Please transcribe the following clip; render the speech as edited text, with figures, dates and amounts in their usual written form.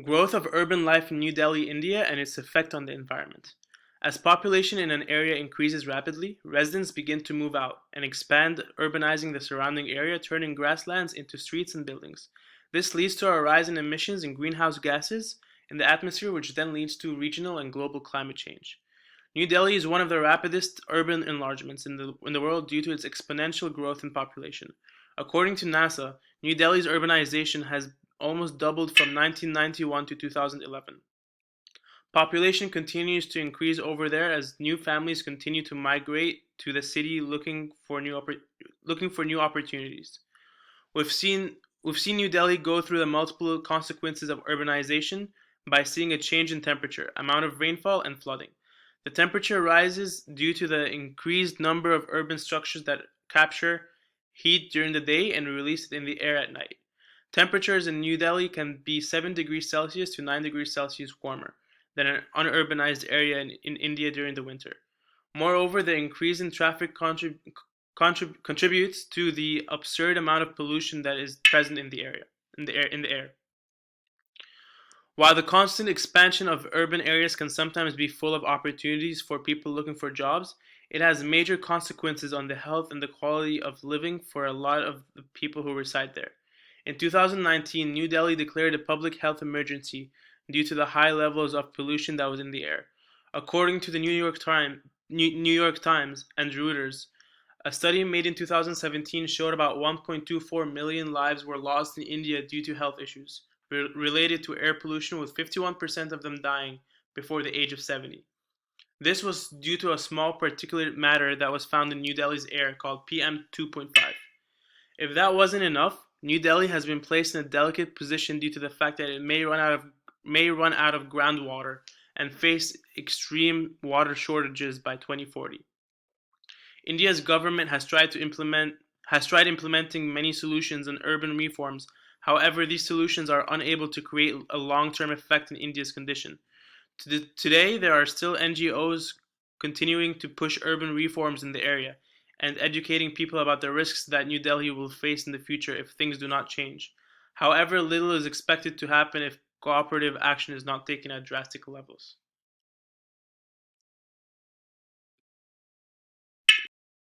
Growth of urban life in New Delhi, India, and its effect on the environment. As population in an area increases rapidly, residents begin to move out and expand, urbanizing the surrounding area, turning grasslands into streets and buildings. This leads to a rise in emissions and greenhouse gases in the atmosphere, which then leads to regional and global climate change. New Delhi is one of the rapidest urban enlargements in the world due to its exponential growth in population. According to NASA, New Delhi's urbanization has almost doubled from 1991 to 2011. Population continues to increase over there as new families continue to migrate to the city looking for new opportunities. We've seen we've seen New Delhi go through the multiple consequences of urbanization by seeing a change in temperature, amount of rainfall, and flooding. The temperature rises due to the increased number of urban structures that capture heat during the day and release it in the air at night. Temperatures in New Delhi can be 7 degrees Celsius to 9 degrees Celsius warmer than an unurbanized area in India during the winter. Moreover, the increase in traffic contributes to the absurd amount of pollution that is present in the air. While the constant expansion of urban areas can sometimes be full of opportunities for people looking for jobs, it has major consequences on the health and the quality of living for a lot of the people who reside there. In 2019, New Delhi declared a public health emergency due to the high levels of pollution that was in the air. According to the New York Times and Reuters, a study made in 2017 showed about 1.24 million lives were lost in India due to health issues related to air pollution, with 51% of them dying before the age of 70. This was due to a small particulate matter that was found in New Delhi's air called PM 2.5. If that wasn't enough, New Delhi has been placed in a delicate position due to the fact that it may run out of groundwater and face extreme water shortages by 2040. India's government has tried implementing many solutions and urban reforms. However, these solutions are unable to create a long-term effect in India's condition. Today, there are still NGOs continuing to push urban reforms in the area and educating people about the risks that New Delhi will face in the future if things do not change. However, little is expected to happen if cooperative action is not taken at drastic levels.